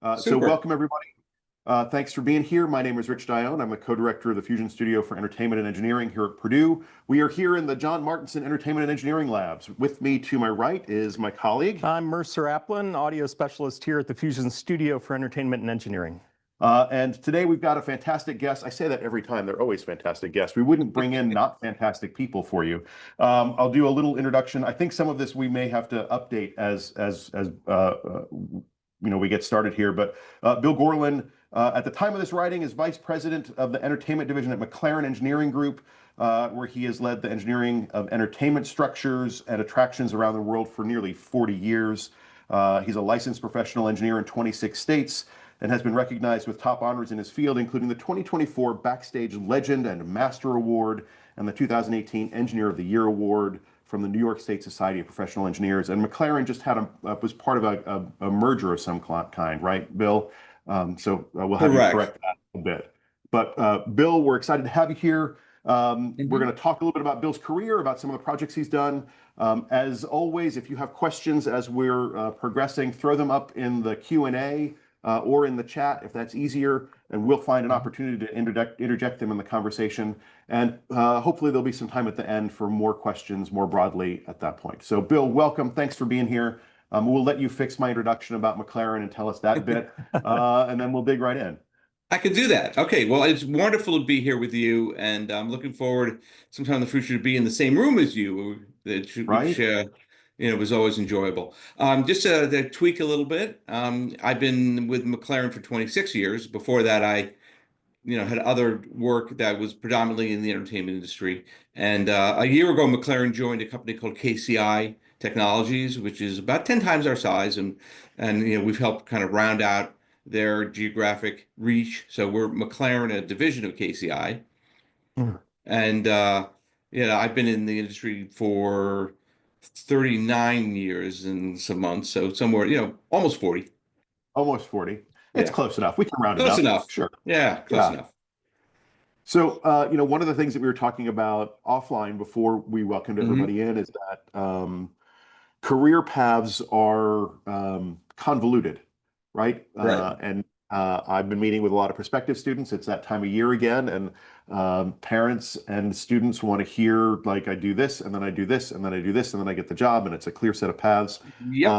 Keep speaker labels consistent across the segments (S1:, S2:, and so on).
S1: So
S2: Super.
S1: welcome everybody. Thanks for being here. My name is Rich Dione. I'm the co-director of the Fusion Studio for Entertainment and Engineering here at Purdue. We are here in the John Martinson Entertainment and Engineering Labs. With me to my right is my colleague.
S3: I'm Mercer Applin, audio specialist here at the Fusion Studio for Entertainment and Engineering.
S1: And today we've got a fantastic guest. I say that every time. They're always fantastic guests. We wouldn't bring in not fantastic people for you. I'll do a little introduction. I think some of this we may have to update as we get started here. But Bill Gorlin, at the time of this writing, is vice president of the entertainment division at McLaren Engineering Group, where he has led the engineering of entertainment structures and attractions around the world for nearly 40 years. He's a licensed professional engineer in 26 states and has been recognized with top honors in his field, including the 2024 Backstage Legend and Master Award and the 2018 Engineer of the Year Award from the New York State Society of Professional Engineers. And McLaren just had was part of a merger of some kind, right, Bill? So we'll have you correct that a bit. But Bill, we're excited to have you here. We're going to talk a little bit about Bill's career, about some of the projects he's done. As always, if you have questions as we're progressing, throw them up in the Q&A or in the chat if that's easier, and we'll find an opportunity to interject them in the conversation. And hopefully there'll be some time at the end for more questions more broadly at that point. So Bill, welcome. Thanks for being here. We'll let you fix my introduction about McLaren and tell us that bit, and then we'll dig right in.
S2: I can do that. Okay, well, it's wonderful to be here with you, and I'm looking forward sometime in the future to be in the same room as you, which was always enjoyable. Just to tweak a little bit, I've been with McLaren for 26 years. Before that, I had other work that was predominantly in the entertainment industry. And a year ago, McLaren joined a company called KCI Technologies, which is about 10 times our size, and we've helped kind of round out their geographic reach. So we're McLaren, a division of KCI. And I've been in the industry for 39 years and some months, so somewhere, almost 40.
S1: Almost 40. It's close enough. We can round it up.
S2: Close enough.
S1: Sure.
S2: Yeah, close enough.
S1: So, one of the things that we were talking about offline before we welcomed everybody in is that career paths are convoluted, right? And I've been meeting with a lot of prospective students. It's that time of year again, and parents and students want to hear, like, I do this, and then I do this, and then I do this, and then I get the job, and it's a clear set of paths.
S2: Yep.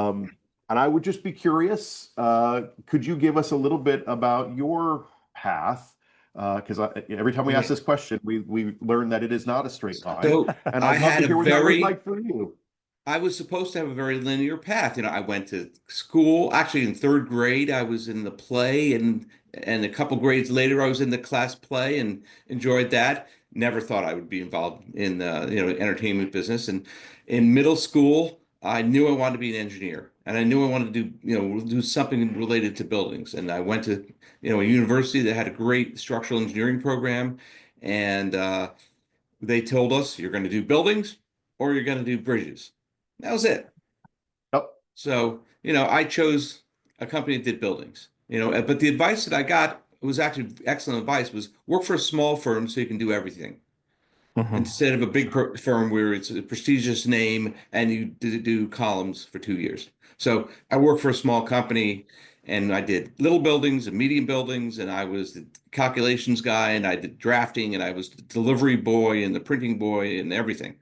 S1: And I would just be curious, could you give us a little bit about your path? Because every time we ask this question, we learn that it is not a straight line.
S2: So
S1: and I'd love to hear what that was like for you.
S2: I was supposed to have a very linear path. I went to school. Actually, in third grade, I was in the play, and a couple grades later, I was in the class play and enjoyed that. Never thought I would be involved in the entertainment business. And in middle school, I knew I wanted to be an engineer, and I knew I wanted to do something related to buildings. And I went to a university that had a great structural engineering program, and they told us, you're going to do buildings or you're going to do bridges. That was it.
S1: Yep.
S2: So, I chose a company that did buildings, but the advice that I got was actually excellent advice, was work for a small firm so you can do everything. Instead of a big firm where it's a prestigious name and you do columns for 2 years. So I worked for a small company, and I did little buildings and medium buildings, and I was the calculations guy, and I did drafting, and I was the delivery boy and the printing boy and everything.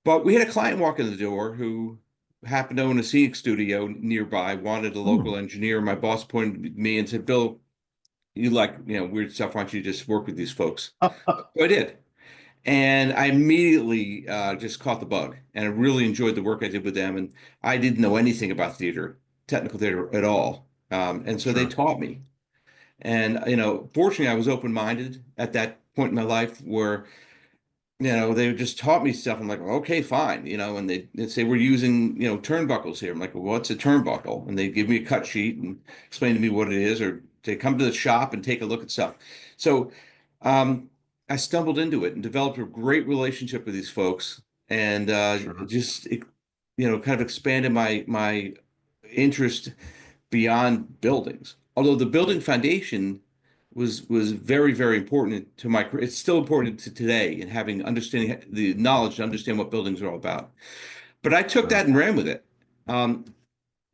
S2: But we had a client walk in the door who happened to own a scenic studio nearby, wanted a local engineer. My boss pointed at me and said, Bill, you like weird stuff, why don't you just work with these folks? So I did. And I immediately just caught the bug, and I really enjoyed the work I did with them. And I didn't know anything about theater, technical theater at all. And so they taught me. And, fortunately, I was open-minded at that point in my life where they just taught me stuff. I'm like, well, okay, fine. And they'd say, we're using, turnbuckles here. I'm like, well, what's a turnbuckle? And they'd give me a cut sheet and explain to me what it is, or to come to the shop and take a look at stuff. So I stumbled into it and developed a great relationship with these folks, and just, kind of expanded my interest beyond buildings. Although the building foundation was very, very important to my career. It's still important to today, in understanding the knowledge to understand what buildings are all about. But I took that and ran with it.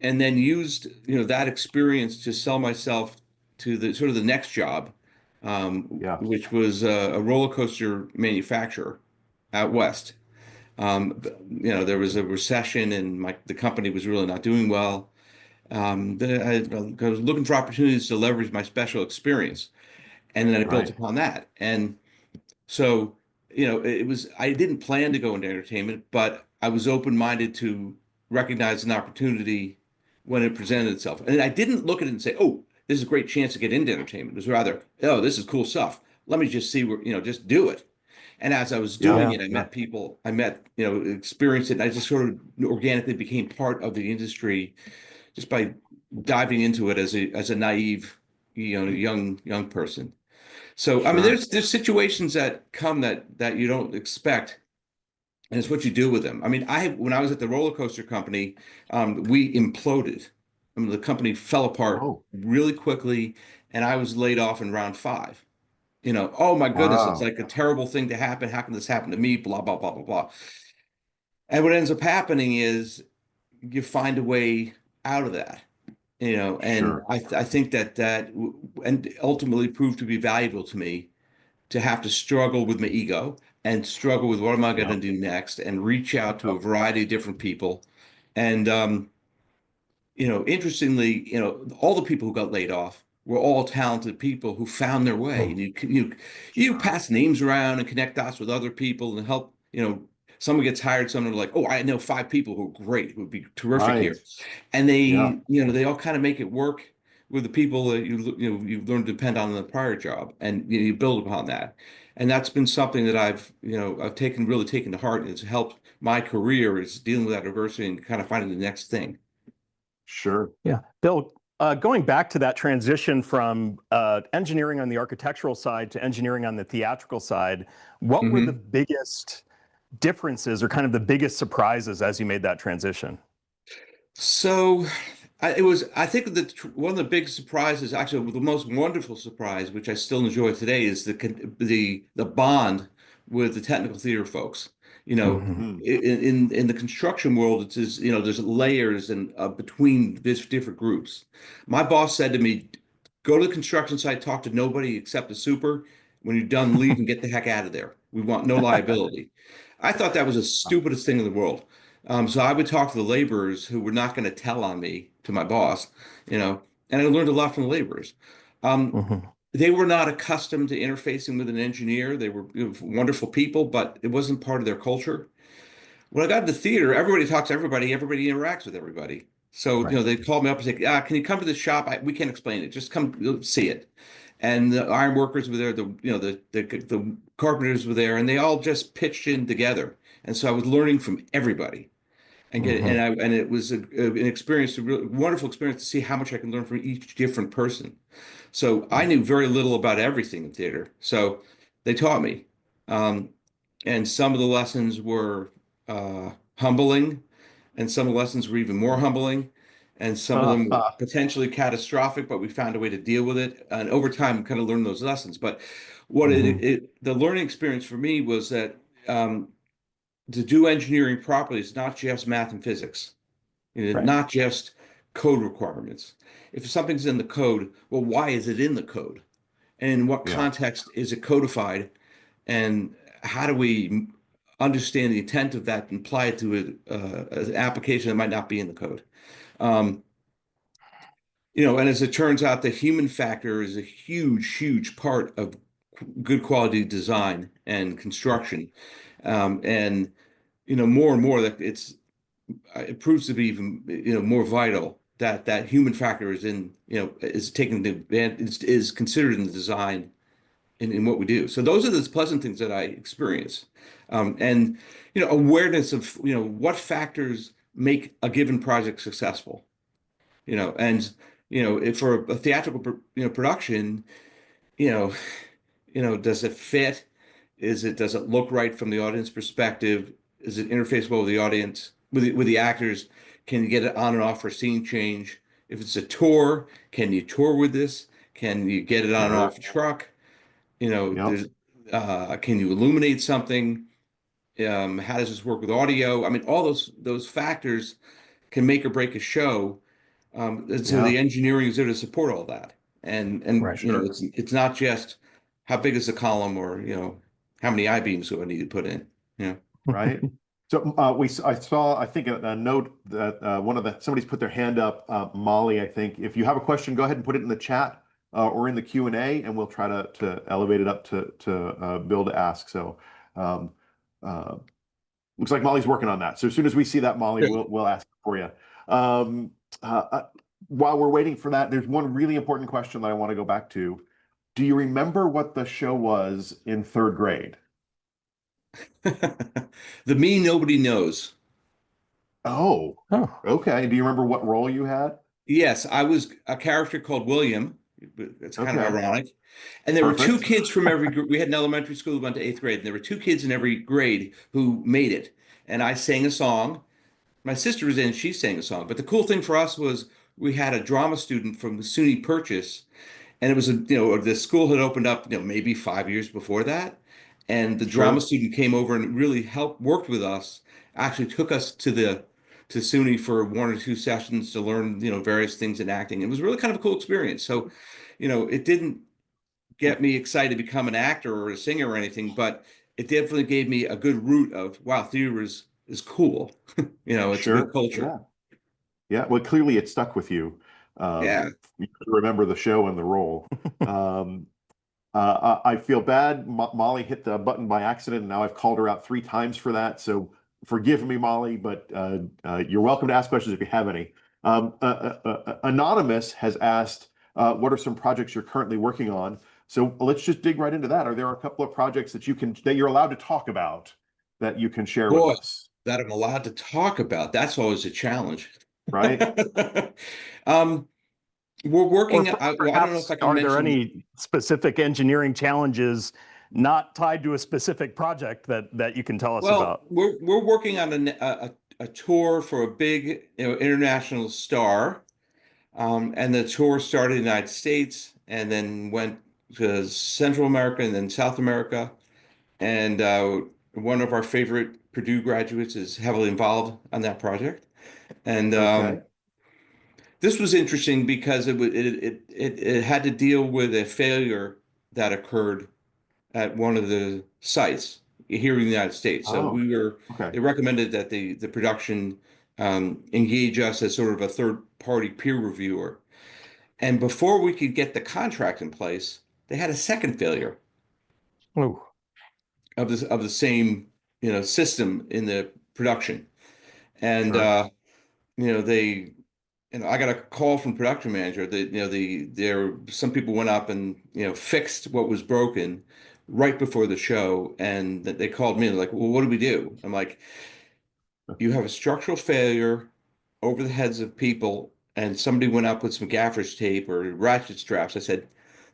S2: and then used that experience to sell myself to the sort of the next job,
S1: Yeah.
S2: which was a roller coaster manufacturer out west. There was a recession and the company was really not doing well. I was looking for opportunities to leverage my special experience, and then I built
S1: Right.
S2: upon that. And so, I didn't plan to go into entertainment, but I was open-minded to recognize an opportunity when it presented itself. And I didn't look at it and say, oh, this is a great chance to get into entertainment. It was rather, oh, this is cool stuff. Let me just see where, just do it. And as I was
S1: Yeah.
S2: doing it, I met people, experienced it, and I just sort of organically became part of the industry just by diving into it as a naive, young person. So, I mean,
S1: Sure.
S2: there's situations that come that you don't expect, and it's what you do with them. I mean, when I was at the roller coaster company, we imploded. I mean, the company fell apart
S1: Oh,
S2: really quickly, and I was laid off in round 5. Oh my goodness, it's
S1: wow.
S2: like a terrible thing to happen. How can this happen to me? Blah, blah, blah, blah, blah. And what ends up happening is you find a way out of that. And
S1: Sure.
S2: I think and ultimately proved to be valuable to me to have to struggle with my ego and struggle with what am I going
S1: Yeah.
S2: to do next and reach out to
S1: Yep.
S2: a variety of different people. And, interestingly, all the people who got laid off were all talented people who found their way. And you
S1: Sure.
S2: pass names around and connect dots with other people and help, someone gets hired, someone like, oh, I know 5 people who are great, who would be terrific
S1: Right.
S2: here. And
S1: Yeah.
S2: they all kind of make it work with the people that you've learned to depend on in the prior job, and you build upon that. And that's been something that I've really taken to heart, and it's helped my career is dealing with that adversity and kind of finding the next thing.
S1: Sure.
S3: Yeah. Bill, going back to that transition from engineering on the architectural side to engineering on the theatrical side, what were the
S2: Hmm.
S3: biggest differences or kind of the biggest surprises as you made that transition?
S2: So I think that one of the big surprises, actually the most wonderful surprise, which I still enjoy today, is the bond with the technical theater folks. You know,
S3: Mhm.
S1: Mm.
S2: in the construction world, it's just, there's layers and between these different groups. My boss said to me, go to the construction site, talk to nobody except the super. When you're done, leave and get the heck out of there. We want no liability. I thought that was the stupidest thing in the world. So I would talk to the laborers who were not going to tell on me to my boss, and I learned a lot from the laborers. Um,
S3: Mhm.
S2: they were not accustomed to interfacing with an engineer. They were, wonderful people, but it wasn't part of their culture. When I got to the theater, everybody talks to everybody, everybody interacts with everybody. So,
S3: Right.
S2: they called me up and said, can you come to the shop? We can't explain it. Just come see it. And the iron workers were there, the carpenters were there, and they all just pitched in together. And so I was learning from everybody
S3: Mhm.
S2: and it was an experience, a really wonderful experience to see how much I can learn from each different person. So I knew very little about everything in theater. So they taught me. Um, and some of the lessons were humbling, and some of the lessons were even more humbling, and some of them were potentially catastrophic, but we found a way to deal with it. And over time, we kind of learned those lessons. But
S3: Mhm.
S2: the learning experience for me was that to do engineering properly is not just math and physics,
S3: Right.
S2: not just code requirements. If something's in the code, well, why is it in the code? And in what
S1: Yeah.
S2: context is it codified? And how do we understand the intent of that and apply it to an application that might not be in the code? Um, and as it turns out, the human factor is a huge part of good quality design and construction. And more and more that it proves to be even more vital that that human factor is is taken the is considered in the design in what we do. So those are the pleasant things that I experience, and awareness of what factors make a given project successful. And if for a theatrical production, you know does it fit? Does it look right from the audience perspective? Is it interface well with the audience, with the actors? Can you get it on and off for scene change? If it's a tour, can you tour with this? Can you get it on and
S1: Sure.
S2: off a truck?
S1: Yep.
S2: There's can you illuminate something? How does this work with audio? I mean, all those factors can make or break a show, And so
S1: Yeah.
S2: the engineering is there to support all that. And
S3: Right.
S2: you know,
S1: Sure.
S2: it's not just how big is the column or, you know, how many I-beams do I need to put in? You know.
S1: Right. So I saw, I think, a note that somebody's put their hand up, Molly, I think. If you have a question, go ahead and put it in the chat or in the Q&A, and we'll try to elevate it up to Bill to ask. So um, uh, looks like Molly's working on that. So as soon as we see that, Molly,
S2: Good.
S1: we'll ask for you. Um, uh, uh, while we're waiting for that, there's one really important question that I want to go back to. Do you remember what the show was in third grade?
S2: The me nobody knows.
S1: Oh,
S3: Oh,
S1: okay. Do you remember what role you had?
S2: Yes, I was a character called William. It's kind of
S1: Okay,
S2: ironic. And there were two
S1: perfect.
S2: kids from every group. We had an elementary school who went to eighth grade, and there were two kids in every grade who made it. And I sang a song. My sister was in, she sang a song. But the cool thing for us was we had a drama student from the SUNY Purchase, and it was the school had opened up, maybe 5 years before that. And the drama
S1: Sure,
S2: student came over and really helped worked with us, actually took us to SUNY for one or two sessions to learn, various things in acting. It was really kind of a cool experience. So, it didn't get me excited to become an actor or a singer or anything, but it definitely gave me a good root of, wow, theater is cool. It's a good
S1: sure.
S2: culture.
S1: Yeah, yeah. Well, clearly it stuck with you.
S2: Yeah.
S1: You remember the show and the role. Um, I feel bad. Molly hit the button by accident, and now I've called her out 3 times for that. So forgive me, Molly, but you're welcome to ask questions if you have any. Anonymous has asked, what are some projects you're currently working on? So let's just dig right into that. Are there a couple of projects that you're allowed to talk about that you can share with
S2: Boy,
S1: us?
S2: that I'm allowed to talk about. That's always a challenge.
S1: Right?
S2: Um, we're
S3: or
S2: working, well, I don't know if
S3: perhaps
S2: I can
S3: are there
S2: mention.
S3: any specific engineering challenges not tied to a specific project that you can tell us
S2: Well,
S3: about?
S2: we're working on a tour for a big, international star. And the tour started in the United States and then went to Central America and then South America. And one of our favorite Purdue graduates is heavily involved on that project. And
S1: Okay.
S2: this was interesting because it had to deal with a failure that occurred at one of the sites here in the United States. So
S1: Oh, okay.
S2: they recommended that the production engage us as sort of a third party peer reviewer. And before we could get the contract in place, they had a second failure
S3: Oh,
S2: of the same, system in the production. And
S1: Sure.
S2: they I got a call from production manager that there some people went up and fixed what was broken right before the show, and that they called me and like, well, what do we do? I'm like, you have a structural failure over the heads of people, and somebody went up with some gaffer's tape or ratchet straps. I said,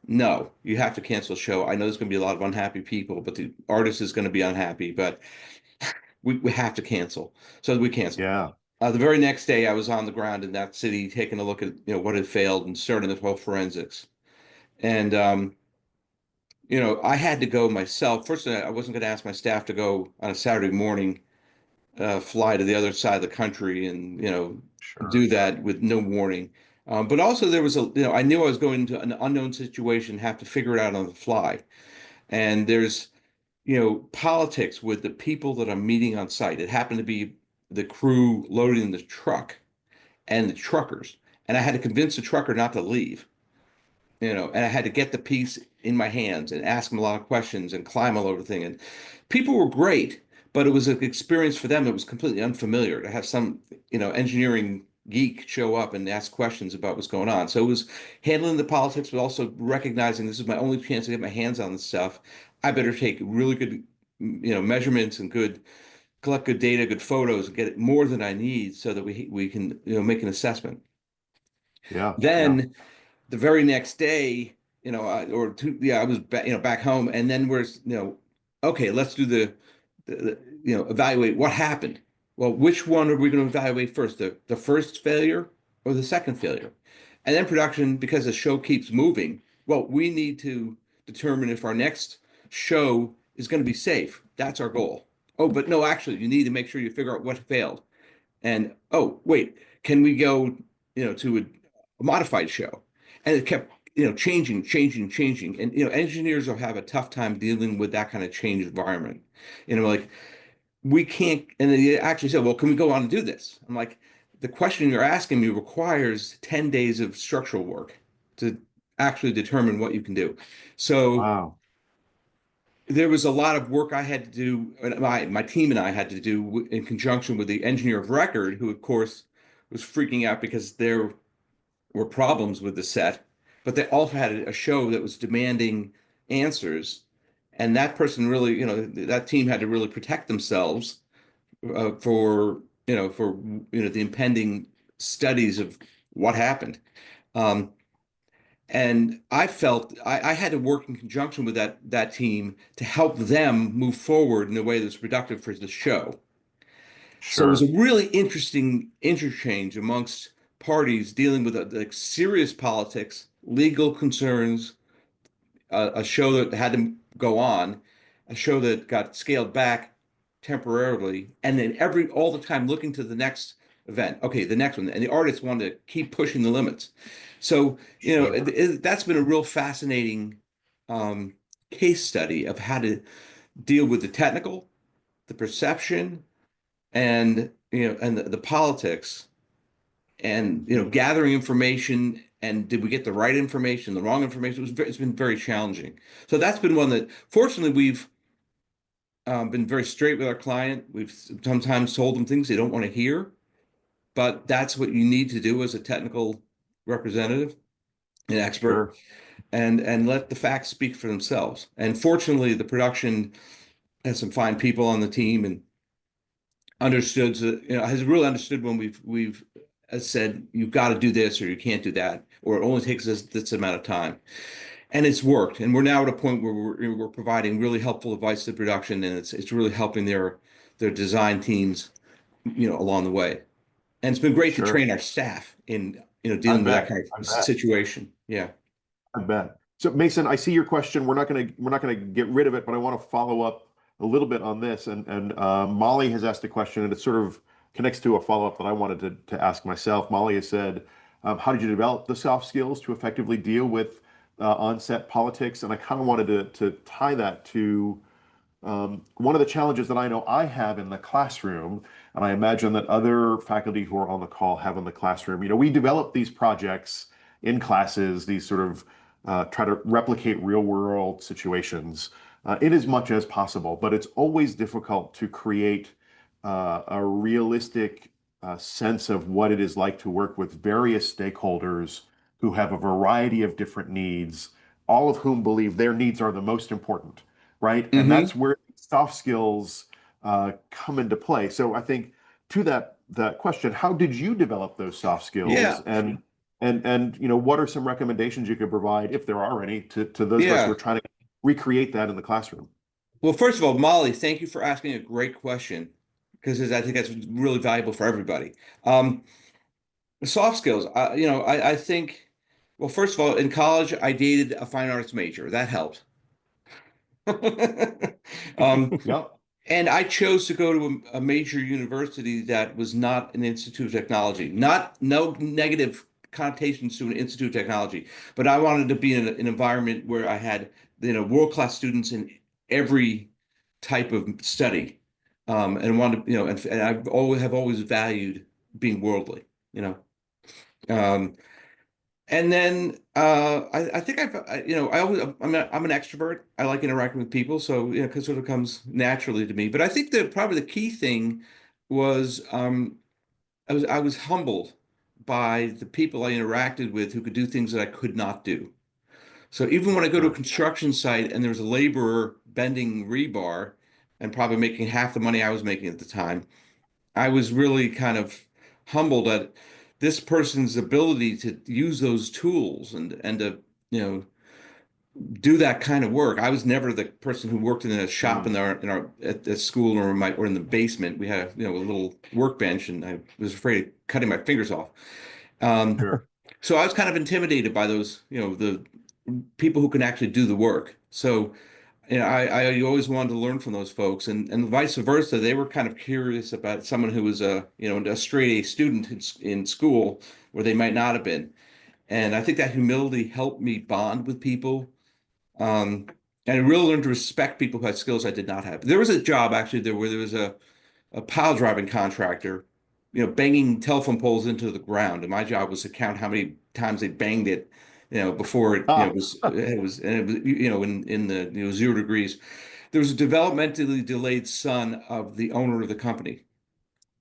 S2: no, you have to cancel the show. I know there's going to be a lot of unhappy people, but the artist is going to be unhappy, but we have to cancel. So we canceled.
S1: Yeah.
S2: The very next day, I was on the ground in that city taking a look at what had failed and starting the whole forensics. And I had to go myself. First, I wasn't going to ask my staff to go on a Saturday morning, fly to the other side of the country and
S1: Sure.
S2: do that with no warning. But also there was I knew I was going into an unknown situation, have to figure it out on the fly. And there's politics with the people that I'm meeting on site. It happened to be the crew loading the truck and the truckers. And I had to convince the trucker not to leave, and I had to get the piece in my hands and ask them a lot of questions and climb all over the thing. And people were great, but it was an experience for them that was completely unfamiliar to have some, engineering geek show up and ask questions about what's going on. So it was handling the politics, but also recognizing this is my only chance to get my hands on this stuff. I better take really good, measurements and collect good data, good photos, and get it more than I need so that we can, make an assessment.
S1: Yeah. Yeah.
S2: Then the very next day, I was back, back home, and then okay, let's do evaluate what happened. Well, which one are we going to evaluate first, the first failure or the second failure? And then production, because the show keeps moving, well, we need to determine if our next show is going to be safe. That's our goal. Oh, but no, actually, you need to make sure you figure out what failed. And oh, wait, can we go to a modified show, and it kept changing, and engineers will have a tough time dealing with that kind of change environment. Like we can't, and they actually said, well, can we go on and do this? I'm like, the question you're asking me requires 10 days of structural work to actually determine what you can do. So
S1: Wow.
S2: there was a lot of work I had to do, and my team and I had to do in conjunction with the engineer of record, who of course was freaking out because there were problems with the set, but they also had a show that was demanding answers. And that person really, that team had to really protect themselves for the impending studies of what happened. Um, and I felt I had to work in conjunction with that team to help them move forward in a way that's productive for the show. So it was
S1: Sure.
S2: a really interesting interchange amongst parties dealing with like serious politics, legal concerns, a show that had to go on, a show that got scaled back temporarily, and then all the time looking to the next event. Okay, the next one, and the artists wanted to keep pushing the limits. So
S1: Sure.
S2: that's been a real fascinating um, case study of how to deal with the technical, the perception, and the politics, and gathering information, and did we get the right information, the wrong information? It's been very challenging. So that's been one that fortunately we've been very straight with our client. We've sometimes told them things they don't want to hear, but that's what you need to do as a technical representative, an expert,
S1: Sure.
S2: and let the facts speak for themselves. And fortunately, the production has some fine people on the team, and understood, has really understood when we've said you've got to do this or you can't do that, or it only takes this amount of time, and it's worked. And we're now at a point where we're providing really helpful advice to production, and it's really helping their design teams, along the way. And it's been great to
S1: Sure.
S2: train our staff in
S1: I
S2: dealing with that
S1: bet.
S2: kind
S1: I
S2: of
S1: bet.
S2: situation. Yeah.
S1: I bet. So Mason, I see your question. We're not gonna get rid of it, but I want to follow up a little bit on this. And Molly has asked a question, and it sort of connects to a follow up that I wanted to ask myself. Molly has said, "How did you develop the soft skills to effectively deal with on-set politics?" And I kind of wanted to tie that to one of the challenges that I know I have in the classroom, and I imagine that other faculty who are on the call have in the classroom. We develop these projects in classes, these sort of try to replicate real world situations in as much as possible, but it's always difficult to create a realistic sense of what it is like to work with various stakeholders who have a variety of different needs, all of whom believe their needs are the most important, right? And
S2: Hmm.
S1: that's where soft skills come into play. So I think to that question, how did you develop those soft skills,
S2: Yeah.
S1: and what are some recommendations you could provide, if there are any, to those of us who are
S2: Yeah.
S1: trying to recreate that in the classroom?
S2: Well, first of all, Molly, thank you for asking a great question, because I think that's really valuable for everybody. Um, Soft skills, I think, well, first of all, in college, I dated a fine arts major. That helped. Um,
S1: Yep.
S2: and I chose to go to a major university that was not an institute of technology. Not no negative connotations to an institute of technology, but I wanted to be in an environment where I had, world-class students in every type of study, and wanted, and I've always valued being worldly, you know. Um, and then I think I always I'm an extrovert. I like interacting with people, so it sort of comes naturally to me. But I think that probably the key thing was I was humbled by the people I interacted with who could do things that I could not do. So even when I go to a
S1: Sure.
S2: construction site and there's a laborer bending rebar and probably making half the money I was making at the time, I was really kind of humbled at this person's ability to use those tools and to, you know, do that kind of work. I was never the person who worked in a shop
S1: Mm,
S2: in our at school, or in the basement. We had a little workbench, and I was afraid of cutting my fingers off. Um,
S1: sure.
S2: so I was kind of intimidated by those, the people who can actually do the work. So I always wanted to learn from those folks, and vice versa. They were kind of curious about someone who was a straight A student in school where they might not have been. And I think that humility helped me bond with people. Um, and I really learned to respect people who had skills I did not have. There was a job actually there where there was a pile driving contractor, banging telephone poles into the ground. And my job was to count how many times they banged it, before it,
S1: Ah,
S2: and it was, in the, 0 degrees. There was a developmentally delayed son of the owner of the company.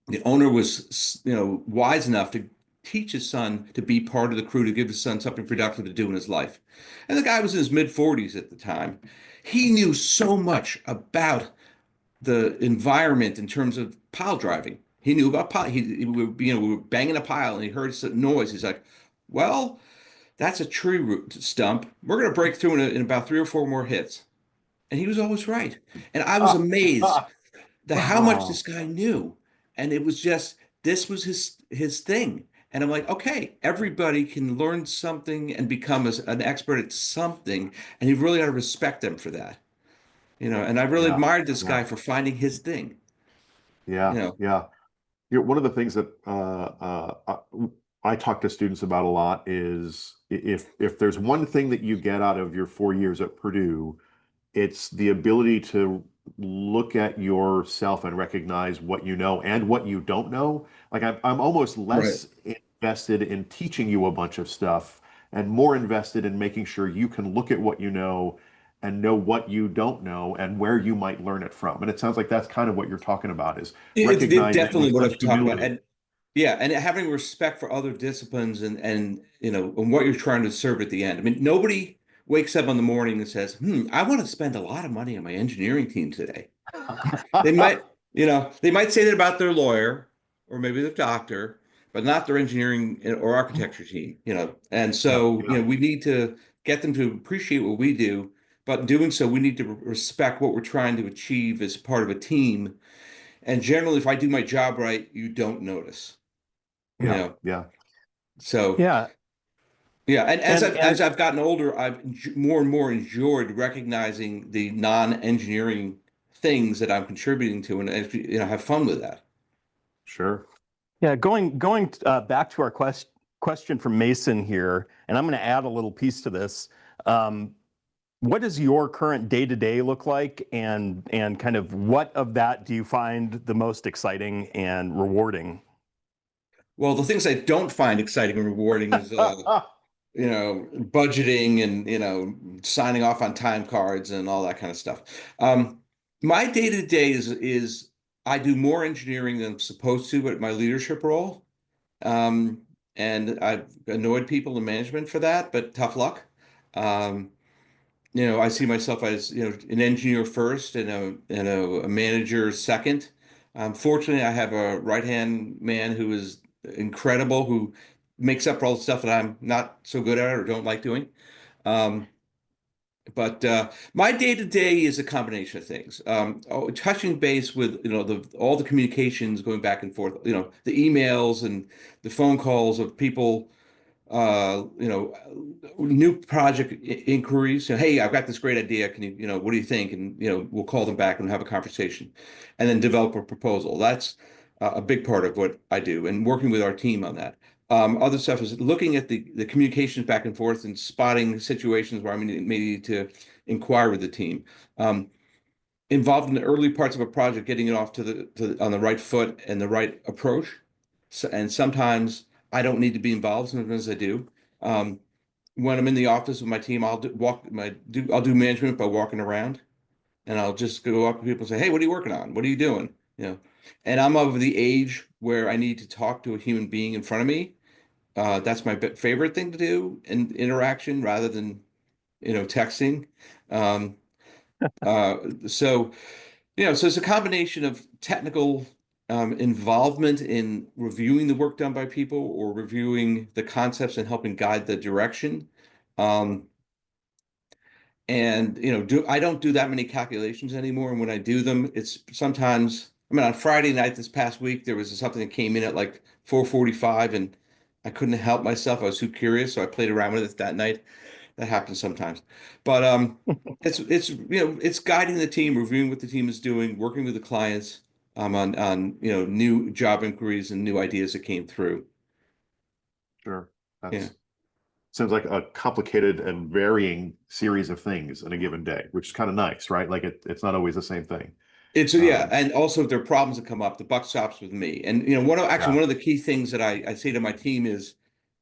S2: The owner was, wise enough to teach his son to be part of the crew, to give his son something productive to do in his life. And the guy was in his mid 40s at the time. He knew so much about the environment in terms of pile driving. He knew about pile. We were banging a pile and he heard some noise. He's like, well, that's a tree root stump. We're going to break through in about 3 or 4 more hits. And he was always right. And I was
S1: ah,
S2: amazed
S1: ah,
S2: that how much
S1: wow.
S2: this guy knew. And it was just, this was his thing. And I'm like, okay, everybody can learn something and become an expert at something. And you've really got to respect them for that. And I really
S1: Yeah,
S2: admired this
S1: yeah,
S2: guy for finding his thing. You
S1: yeah,
S2: know,
S1: yeah. One of the things that I talk to students about a lot is if there's one thing that you get out of your 4 years at Purdue, it's the ability to look at yourself and recognize what you know and what you don't know. Like I'm almost
S2: right.
S1: less invested in teaching you a bunch of stuff and more invested in making sure you can look at what you know and know what you don't know and where you might learn it from. And it sounds like that's kind of what you're talking about is
S2: It's
S1: recognizing
S2: definitely
S1: with
S2: what
S1: such
S2: I'm talking about.
S1: humility.
S2: And yeah, and having respect for other disciplines and what you're trying to serve at the end. I mean, nobody wakes up in the morning and says, I want to spend a lot of money on my engineering team today. They might, they might say that about their lawyer or maybe their doctor, but not their engineering or architecture team. And
S1: Yeah,
S2: so,
S1: yeah,
S2: we need to get them to appreciate what we do, but in doing so, we need to respect what we're trying to achieve as part of a team. And generally, if I do my job right, you don't notice, you
S1: yeah,
S2: know.
S1: yeah,
S2: So
S3: Yeah.
S2: yeah, and as
S3: And
S2: I've gotten older, I've more and more enjoyed recognizing the non-engineering things that I'm contributing to, and actually, have fun with that.
S1: sure.
S3: yeah, going back to our question from Mason here, and I'm going to add a little piece to this. Um, what does your current day-to-day look like, and kind of what of that do you find the most exciting and rewarding?
S2: Well, the things I don't find exciting and rewarding is budgeting and signing off on time cards and all that kind of stuff. Um, my day to day is I do more engineering than I'm supposed to at my leadership role. Um, and I've annoyed people in management for that, but tough luck. Um, I see myself as, an engineer first and a manager second. Fortunately, I have a right-hand man who is incredible, who makes up for all the stuff that I'm not so good at or don't like doing. Um, but my day to day is a combination of things. Touching base with all the communications going back and forth. The emails and the phone calls of people, new project inquiries. Hey, I've got this great idea. Can you, what do you think? And, we'll call them back and have a conversation and then develop a proposal. That's a big part of what I do and working with our team on that. Other stuff is looking at the communications back and forth and spotting situations where I may need to inquire with the team. Um, Involved in the early parts of a project, getting it off on the right foot and the right approach. And sometimes I don't need to be involved. Sometimes I do. Um, when I'm in the office with my team, I'll do management by walking around, and I'll just go up to people and say, "Hey, what are you working on? What are you doing?" And I'm of the age where I need to talk to a human being in front of me. That's my favorite thing to do in interaction rather than texting. Um, uh, so so it's a combination of technical involvement in reviewing the work done by people or reviewing the concepts and helping guide the direction. Um, and I don't do that many calculations anymore. And when I do them, it's sometimes, I mean, on Friday night this past week, there was something that came in at like 4:45 and I couldn't help myself. I was too curious, so I played around with it that night. that happens sometimes. But it's it's guiding the team, reviewing what the team is doing, working with the clients on new job inquiries and new ideas that came through.
S1: Sure.
S2: Yeah.
S1: That's sounds like a complicated and varying series of things in a given day, which is kind of nice, right? Like it's not always the same thing.
S2: It's yeah,
S1: Um,
S2: and also if there are problems that come up, the buck stops with me. And
S1: yeah,
S2: one of the key things that I say to my team is,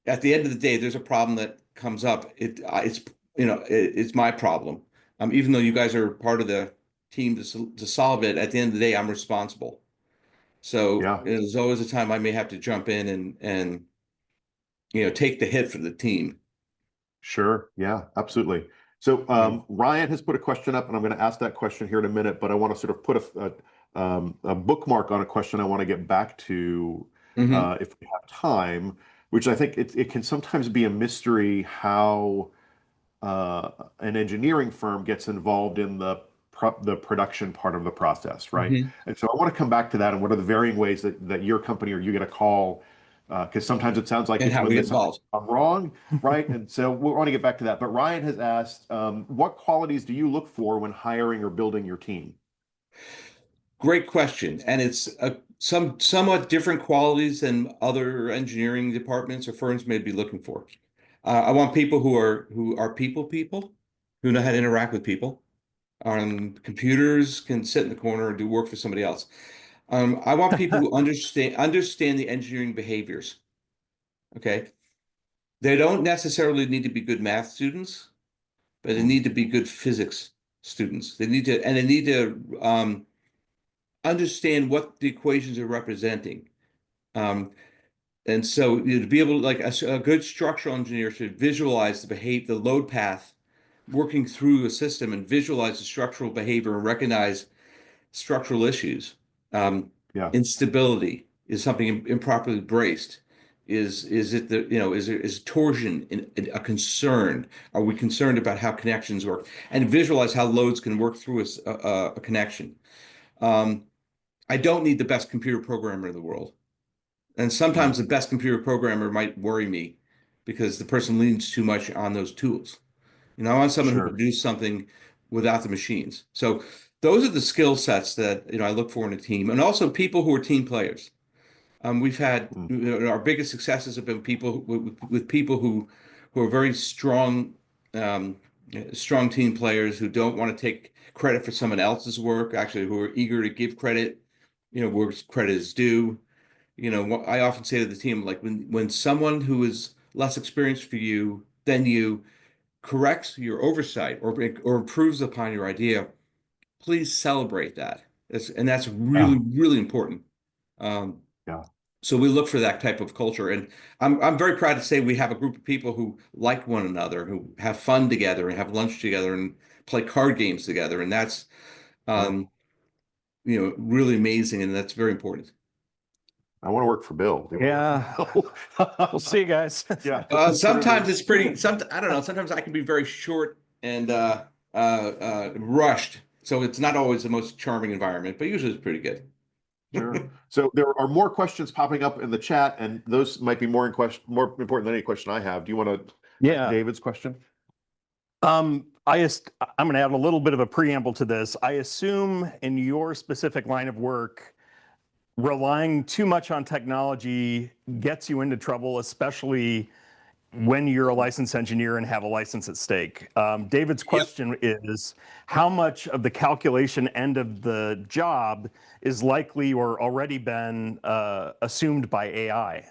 S2: at the end of the day, there's a problem that comes up. It's my problem. Even though you guys are part of the team to solve it, at the end of the day, I'm responsible. So
S1: yeah,
S2: there's always a time I may have to jump in and take the hit for the team.
S1: sure. Yeah, absolutely. So
S2: Yeah.
S1: Ryan has put a question up, and I'm going to ask that question here in a minute, but I want to sort of put a bookmark on a question I want to get back to
S2: Hmm.
S1: if we have time, which I think it can sometimes be a mystery how an engineering firm gets involved in the production part of the process, right?
S2: Hmm.
S1: And so I want to come back to that and what are the varying ways that your company or you get a call, because sometimes it sounds like
S2: And
S1: it's
S2: how
S1: when
S2: we get
S1: there's something
S2: involved.
S1: gone wrong, right? And so we want to get back to that. But Ryan has asked, what qualities do you look for when hiring or building your team?
S2: Great question, and it's somewhat different qualities than other engineering departments or firms may be looking for. I want people who are people, who know how to interact with people. On computers, can sit in the corner and do work for somebody else. I want people who understand the engineering behaviors. Okay, they don't necessarily need to be good math students, but they
S1: Mm,
S2: need to be good physics students. They need to understand what the equations are representing. Um, and so to be able to, like a good structural engineer should visualize the load path working through a system and visualize the structural behavior and recognize structural issues. Um,
S1: yeah,
S2: Instability is something improperly braced. Is it is torsion a concern? Are we concerned about how connections work? And visualize how loads can work through a connection. Um, I don't need the best computer programmer in the world. And
S1: mm,
S2: sometimes the best computer programmer might worry me because the person leans too much on those tools. I want someone who can
S1: sure.
S2: do something without the machines. So those are the skill sets that I look for in a team, and also people who are team players. We've had
S1: Mm,
S2: our biggest successes have been people with people who are very strong, um, strong team players who don't want to take credit for someone else's work. Actually, who are eager to give credit, where credit is due. What I often say to the team, like when someone who is less experienced for you than you corrects your oversight or improves upon your idea, please celebrate that. That's really,
S1: yeah,
S2: really important. Um,
S1: yeah,
S2: so we look for that type of culture, and I'm very proud to say we have a group of people who like one another, who have fun together, and have lunch together, and play card games together, and that's
S1: sure.
S2: um, really amazing, and that's very important.
S1: I want to work for Bill.
S3: Yeah. We'll see you guys.
S1: Yeah,
S2: Sometimes
S1: absolutely.
S2: it's pretty. I don't know. Sometimes I can be very short and rushed, so it's not always the most charming environment, but usually it's pretty good.
S1: Sure. So there are more questions popping up in the chat, and those might be more important than any question I have. Do you want to take
S3: Yeah.
S1: David's question?
S3: I'm going to add a little bit of a preamble to this. I assume in your specific line of work, relying too much on technology gets you into trouble, especially when you're a licensed engineer and have a license at stake. David's
S2: Yep.
S3: question is, how much of the calculation end of the job is likely or already been assumed by AI?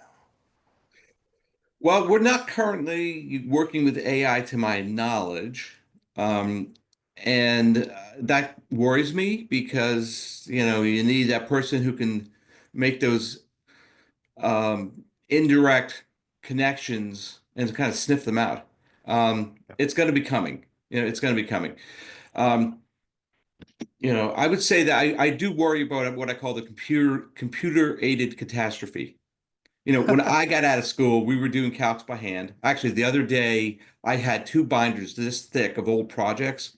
S2: Well, we're not currently working with AI to my knowledge. Um, and that worries me because, you need that person who can make those indirect connections and kind of sniff them out. It's going to be coming. It's going to be coming. Um, I would say that I do worry about what I call the computer aided catastrophe. When I got out of school, we were doing calcs by hand. Actually, the other day, I had two binders this thick of old projects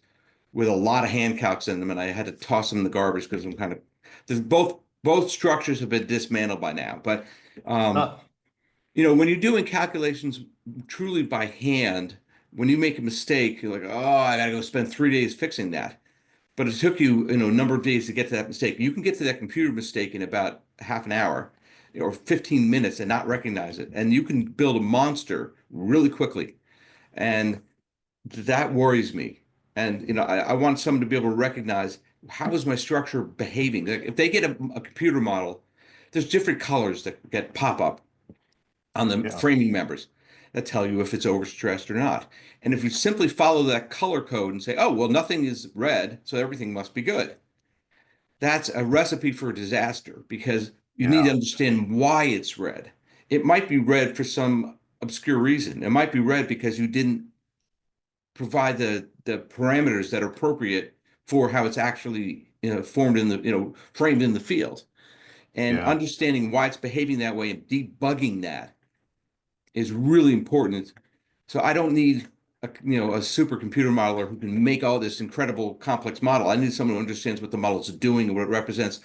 S2: with a lot of hand calcs in them, and I had to toss them in the garbage because I'm kind of there's both structures have been dismantled by now. But um,
S1: Huh.
S2: when you're doing calculations truly by hand, when you make a mistake, you're like, oh, I gotta go spend 3 days fixing that. But it took you, a number of days to get to that mistake. You can get to that computer mistake in about half an hour or 15 minutes and not recognize it. And you can build a monster really quickly. And that worries me. And I want someone to be able to recognize, how is my structure behaving? Like if they get a computer model, there's different colors that pop up on the
S1: Yeah.
S2: framing members that tell you if it's overstressed or not. And if you simply follow that color code and say, oh, well, nothing is red, so everything must be good, that's a recipe for a disaster, because you need to
S1: Yeah.
S2: understand why it's red. It might be red for some obscure reason. It might be red because you didn't provide the parameters that are appropriate for how it's actually formed in the framed in the field. And
S1: Yeah.
S2: understanding why it's behaving that way and debugging that is really important. So I don't need a supercomputer modeler who can make all this incredible complex model. I need someone who understands what the model is doing and what it represents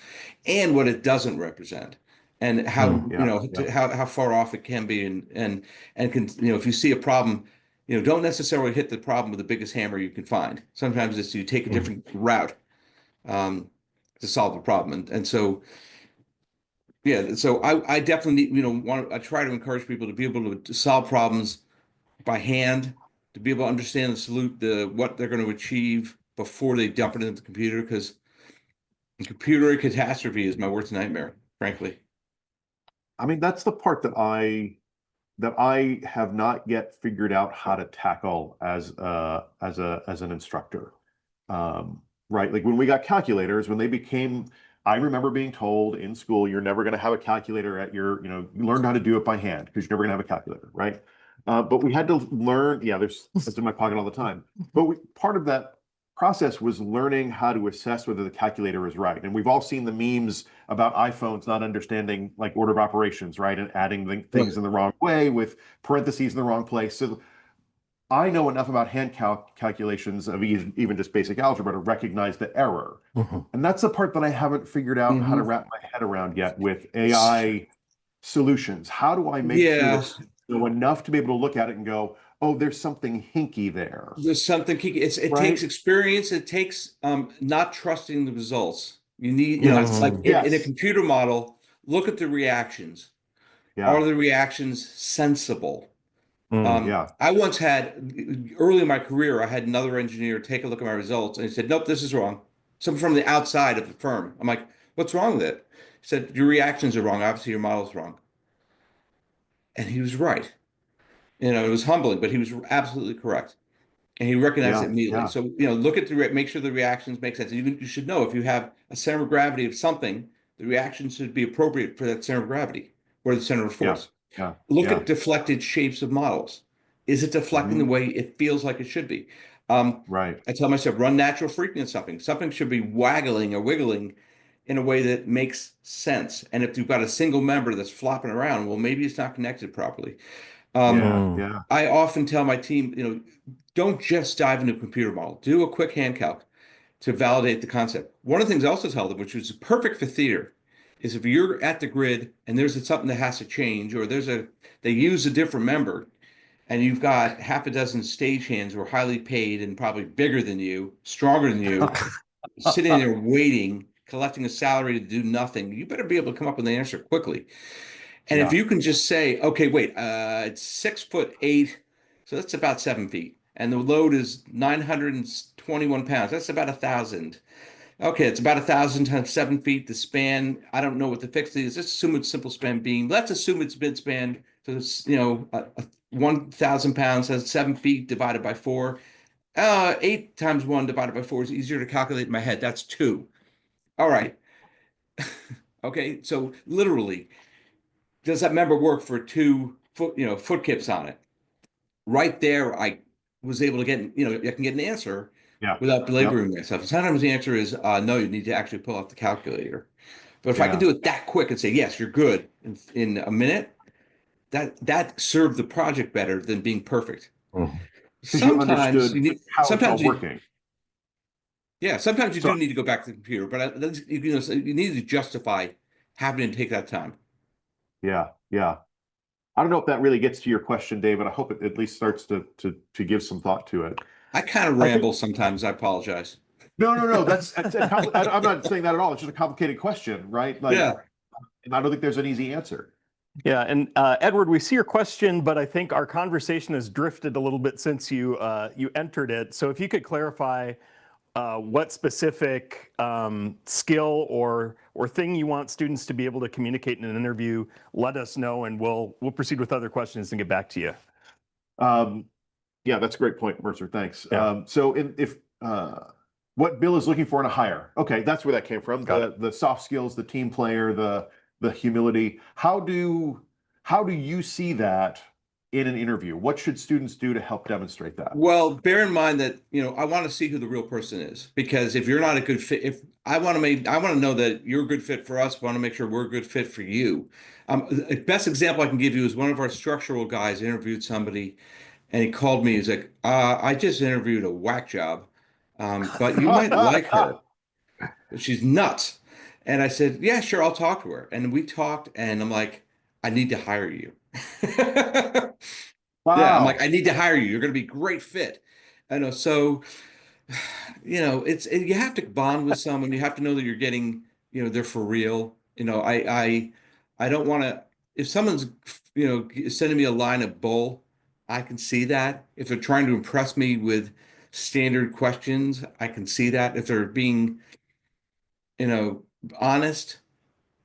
S2: and what it doesn't represent, and how
S1: Yeah. Yeah.
S2: how far off it can be, and can, if you see a problem, don't necessarily hit the problem with the biggest hammer you can find. Sometimes it's you take a different route um, to solve the problem, and so yeah, so I definitely need, I try to encourage people to be able to solve problems by hand, to be able to understand what they're going to achieve before they dump it into the computer, because computer catastrophe is my worst nightmare, frankly.
S1: I mean, that's the part that I have not yet figured out how to tackle as an instructor. Right? Like when we got calculators, when they became, I remember being told in school, you're never going to have a calculator at your, you learned how to do it by hand because you're never going to have a calculator, right? But we had to learn. Yeah, that's in my pocket all the time. But part of that process was learning how to assess whether the calculator is right. And we've all seen the memes about iPhones not understanding like order of operations, right? And adding things in the wrong way with parentheses in the wrong place. So I know enough about hand calculations of even just basic algebra to recognize the error.
S3: Mhm.
S1: And that's the part that I haven't figured out how to
S2: Mhm.
S1: wrap my head around yet with AI solutions. How do I make sure
S2: Yeah,
S1: that I know enough to be able to look at it and go, oh, there's something hinky there,
S2: there's something it takes
S1: right?
S2: experience. It takes not trusting the results. You need,
S1: Yes,
S2: like
S3: Mhm.
S2: in a
S1: yes,
S2: computer model, look at the reactions. Are
S1: yeah,
S2: the reactions sensible?
S3: Mhm.
S1: yeah,
S2: I once had, early in my career, I had another engineer take a look at my results and he said, nope, this is wrong. Someone from the outside of the firm. I'm like, what's wrong with it? He said, your reactions are wrong. Obviously, your model's wrong. And he was right. It was humbling, but he was absolutely correct. And he recognized it
S1: yeah,
S2: immediately.
S1: yeah,
S2: So, look at make sure the reactions make sense. You should know if you have a center of gravity of something, the reaction should be appropriate for that center of gravity or the center of
S1: yeah,
S2: force.
S1: yeah,
S2: Look
S1: yeah.
S2: at deflected shapes of models. Is it deflecting the
S1: Hmm.
S2: way it feels like it should be? Um,
S1: Right.
S2: I tell myself, run natural frequency on something. Something should be waggling or wiggling in a way that makes sense. And if you've got a single member that's flopping around, well, maybe it's not connected properly. Um,
S1: Yeah,
S3: Mhm.
S1: yeah,
S2: I often tell my team, don't just dive into a computer model. Do a quick hand calc to validate the concept. One of the things I also tell them, which is perfect for theater, is if you're at the grid and there's something that has to change, or they use a different member, and you've got half a dozen stagehands who are highly paid and probably bigger than you, stronger than you, sitting there waiting, collecting a salary to do nothing, you better be able to come up with an answer quickly. And if
S1: yeah,
S2: you can just say, okay, wait, it's 6'8", so that's about 7 feet, and the load is 921 pounds, that's about 1,000. Okay, it's about 1,000 times 7 feet. The span, I don't know what the fixed is. Let's assume it's simple span beam. Let's assume it's mid span. So it's 1,000 pounds. That's 7 feet divided by four. 8 times 1 divided by 4 is easier to calculate in my head. That's 2. All right. Okay, so literally, does that member work for 2 foot, foot kips on it? Right there, I was able to get, I can get an answer
S1: yeah,
S2: without
S1: yep,
S2: belaboring myself. Sometimes the answer is no, you need to actually pull out the calculator. But if I can
S1: yeah.
S2: do it that quick and say, yes, you're good in a minute, that served the project better than being perfect.
S3: Mhm.
S1: Because you
S2: Sometimes
S1: understood
S2: you need,
S1: how it's all
S2: sometimes you,
S1: working.
S2: yeah, sometimes you
S1: So
S2: do need to go back to the computer, but so you need to justify having to take that time.
S1: yeah, yeah. I don't know if that really gets to your question, David. I hope it at least starts to give some thought to it.
S2: I kind of
S1: I think
S2: ramble sometimes. I apologize.
S1: no. That's I'm not saying that at all. It's just a complicated question, right? Like,
S2: Yeah.
S1: and I don't think there's an easy answer.
S3: Yeah, and Edward, we see your question, but I think our conversation has drifted a little bit since you entered it. So if you could clarify what specific skill or thing you want students to be able to communicate in an interview, let us know, and we'll proceed with other questions and get back to you.
S1: Yeah, that's a great point, Mercer. Thanks.
S3: Yeah.
S1: So if what Bill is looking for in a hire, okay, that's where that came from.
S3: Got
S1: The soft skills, the team player, the humility. How do you see that in an interview? What should students do to help demonstrate that?
S2: Well, bear in mind that, I want to see who the real person is, because if you're not a good fit, if I want to know that you're a good fit for us, I want to make sure we're a good fit for you. The best example I can give you is one of our structural guys interviewed somebody, and he called me. He's like, I just interviewed a whack job, but you might like her. She's nuts. And I said, yeah, sure, I'll talk to her. And we talked, and I'm like, I need to hire you. Yeah, I'm like,
S1: Wow.
S2: I need to hire you. You're going to be a great fit. I know. So, you have to bond with someone. You have to know that you're getting, they're for real. I don't want to, if someone's, sending me a line of bull, I can see that. If they're trying to impress me with standard questions, I can see that. If they're being, you know, honest,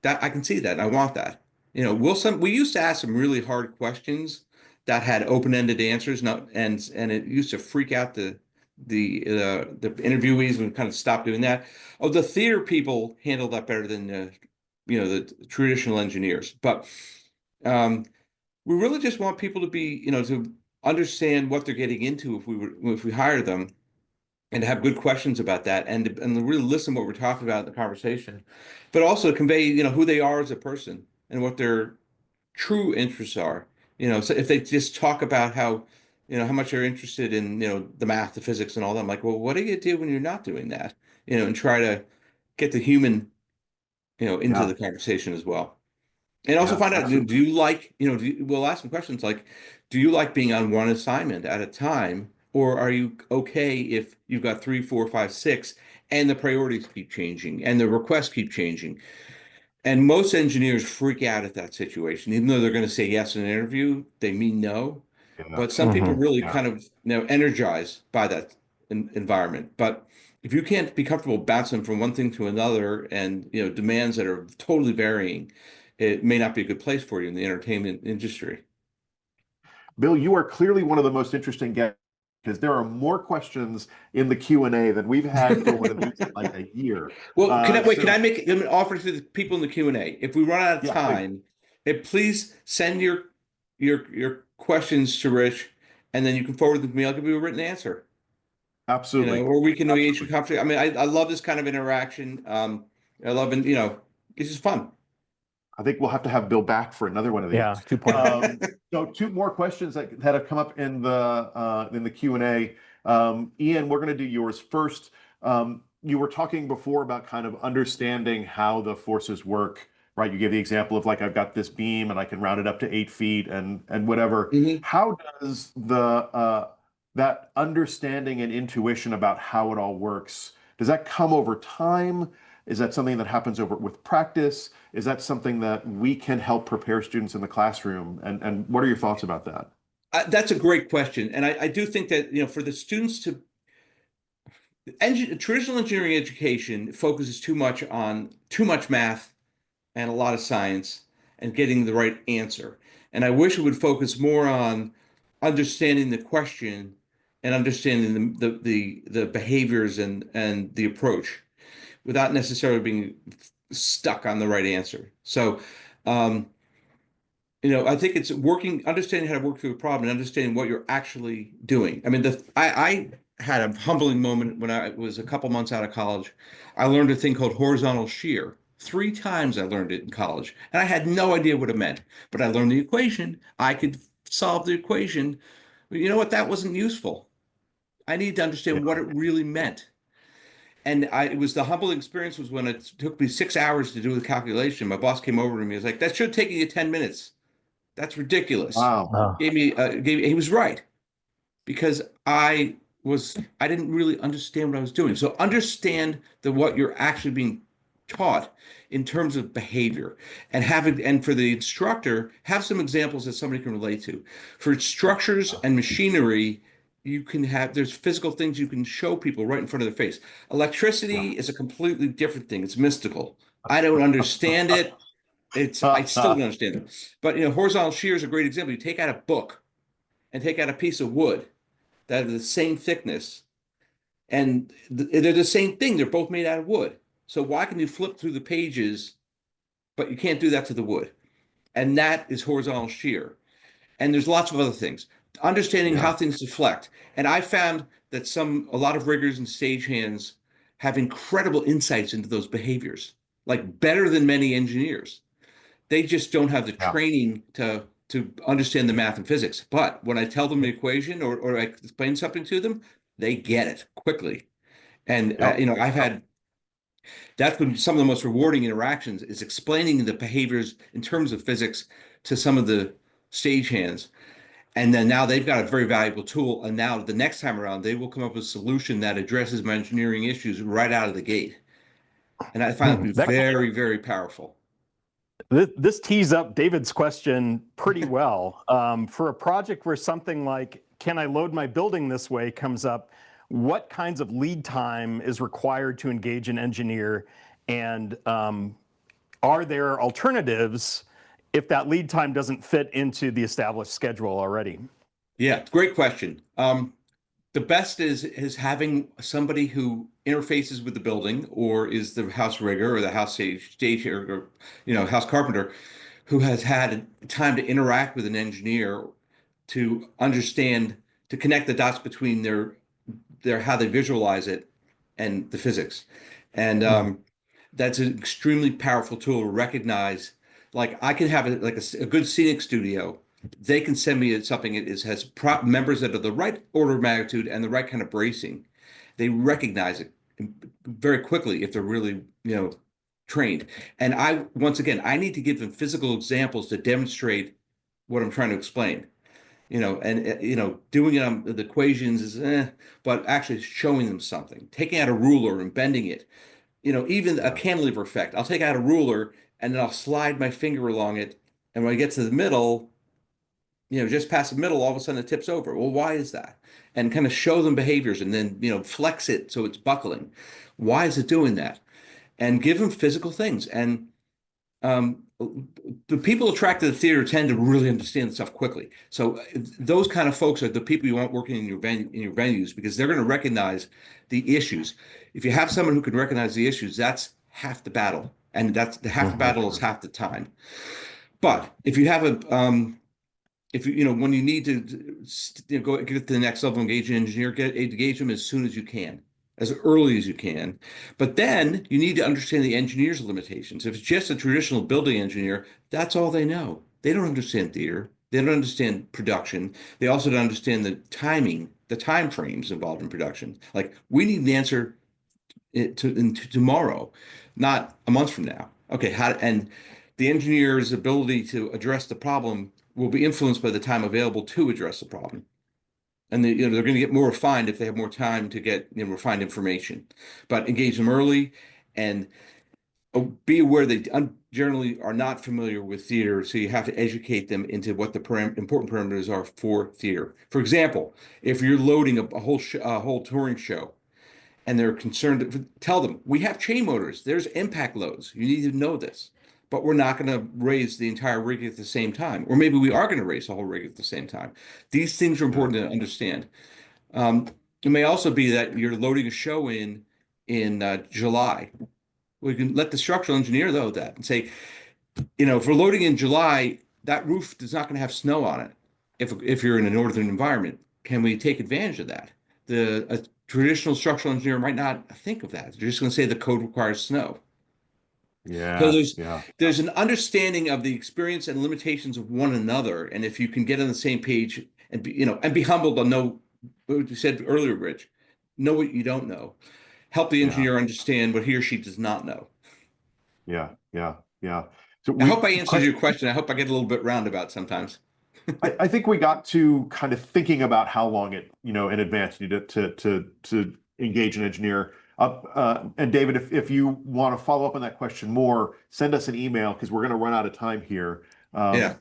S2: that I can see that. I want that. We used to ask some really hard questions that had open-ended answers, not and it used to freak out the interviewees and kind of stop doing that. Oh, the theater people handle that better than the traditional engineers. But we really just want people to be, to understand what they're getting into if we hire them, and to have good questions about that, and to really listen to what we're talking about in the conversation, but also convey, who they are as a person and what their true interests are. So if they just talk about how much they're interested in, the math, the physics, and all that, I'm like, well, what do you do when you're not doing that? And try to get the human, into
S1: Yeah,
S2: the conversation as well. And also
S1: yeah,
S2: find out, do
S1: absolutely.
S2: you like, we'll ask them questions like, do you like being on one assignment at a time? Or are you okay if you've got three, four, five, six, and the priorities keep changing and the requests keep changing? And most engineers freak out at that situation, even though they're going to say yes in an interview, they mean no.
S1: Yeah,
S2: But some people
S3: Hmm.
S2: really
S1: yeah.
S2: kind of, energized by that environment. But if you can't be comfortable bouncing from one thing to another, and demands that are totally varying, it may not be a good place for you in the entertainment industry.
S1: Bill, you are clearly one of the most interesting guests because there are more questions in the Q&A than we've had for what it looks like a year.
S2: Well, can I
S1: So
S2: make an offer to the people in the Q&A? If we run out of
S1: yeah, please.
S2: time, please send your questions to Rich, and then you can forward them to me. I'll give you a written answer.
S1: Absolutely.
S2: Or we can engage in
S1: Absolutely.
S2: conversation. I mean, I love this kind of interaction. I love, and it's just fun.
S1: I think we'll have to have Bill back for another one of these.
S3: Yeah, 2.0.
S1: So two more questions that have come up in the Q&A. Ian, we're going to do yours first. You were talking before about kind of understanding how the forces work, right? You gave the example of like I've got this beam and I can round it up to 8 feet and whatever.
S2: Mhm.
S1: How does that understanding and intuition about how it all works, does that come over time? Is that something that happens over with practice? Is that something that we can help prepare students in the classroom? And what are your thoughts about that?
S2: That's a great question, and I do think that for the students to traditional engineering education focuses too much on too much math and a lot of science and getting the right answer. And I wish it would focus more on understanding the question and understanding the behaviors and the approach without necessarily being stuck on the right answer. So, um, I think it's understanding how to work through a problem and understanding what you're actually doing. I mean, I had a humbling moment when I was a couple months out of college. I learned a thing called horizontal shear. 3 times I learned it in college, and I had no idea what it meant. But I learned the equation. I could solve the equation. But you know what? That wasn't useful. I needed to understand what
S1: Yeah.
S2: it really meant. And it was the humbling experience was when it took me 6 hours to do the calculation. My boss came over to me. He was like, "That should take you 10 minutes." That's ridiculous.
S1: Wow.
S2: He was right because I didn't really understand what I was doing. So understand what you're actually being taught in terms of behavior and for the instructor, have some examples that somebody can relate to. For structures and machinery, there's physical things you can show people right in front of their face. Electricity is a completely different thing. It's mystical. I don't understand it. I still don't understand it. But horizontal shear is a great example. You take out a book and take out a piece of wood that are the same thickness, and they're the same thing. They're both made out of wood. So why can you flip through the pages, but you can't do that to the wood? And that is horizontal shear. And there's lots of other things. Understanding how things deflect. And I found that a lot of riggers and stagehands have incredible insights into those behaviors, like better than many engineers. They just don't have the training to understand the math and physics. But when I tell them the equation or I explain something to them, they get it quickly. And that's been some of the most rewarding interactions is explaining the behaviors in terms of physics to some of the stagehands. And then now they've got a very valuable tool. And now the next time around, they will come up with a solution that addresses my engineering issues right out of the gate. And I find it to be very, very powerful.
S3: This tees up David's question pretty well. For a project where something like, can I load my building this way comes up, what kinds of lead time is required to engage an engineer? And are there alternatives if that lead time doesn't fit into the established schedule already?
S2: Yeah, great question. The best is having somebody who interfaces with the building or is the house rigger or the house stage or house carpenter who has had time to interact with an engineer to understand, to connect the dots between their how they visualize it and the physics. And that's an extremely powerful tool to recognize. Like I can have a good scenic studio. They can send me something that has members that are the right order of magnitude and the right kind of bracing. They recognize it very quickly if they're really, trained. And once again, I need to give them physical examples to demonstrate what I'm trying to explain. Doing it on the equations is, but actually showing them something, taking out a ruler and bending it. Even a cantilever effect. I'll take out a ruler and then I'll slide my finger along it, and when I get to the middle, just past the middle, all of a sudden it tips over. Well, why is that? And kind of show them behaviors and then, flex it so it's buckling. Why is it doing that? And give them physical things. And the people attracted to the theater tend to really understand stuff quickly. So those kind of folks are the people you want working in your venues because they're going to recognize the issues. If you have someone who can recognize the issues, that's half the battle. And that's half the battle is half the time. But if you have when you need to go get to the next level, engage an engineer, engage them as soon as you can, as early as you can. But then you need to understand the engineer's limitations. If it's just a traditional building engineer, that's all they know. They don't understand theater. They don't understand production. They also don't understand the timing, the time frames involved in production. Like we need an answer to tomorrow, not a month from now. Okay, and the engineer's ability to address the problem will be influenced by the time available to address the problem. And they're going to get more refined if they have more time to get refined information. But engage them early and be aware they generally are not familiar with theater, so you have to educate them into what the important parameters are for theater. For example, if you're loading a whole touring show, and they're concerned, tell them we have chain motors. There's impact loads. You need to know this. But we're not going to raise the entire rig at the same time. Or maybe we are going to raise the whole rig at the same time. These things are important to understand. It may also be that you're loading a show in July. We can let the structural engineer know that and say, if we're loading in July, that roof is not going to have snow on it. If you're in a northern environment, can we take advantage of that? A traditional structural engineer might not think of that. They're just going to say the code requires snow.
S1: Yeah.
S2: So there's an understanding of the experience and limitations of one another, and if you can get on the same page and be humble to know what you said earlier, Rich, know what you don't know, help the engineer understand what he or she does not know.
S1: Yeah. So
S2: I hope I answered your question. I hope I get a little bit roundabout sometimes.
S1: I think we got to kind of thinking about how long in advance you need to engage an engineer. And David, if you want to follow up on that question more, send us an email because we're going to run out of time here.
S2: Yeah.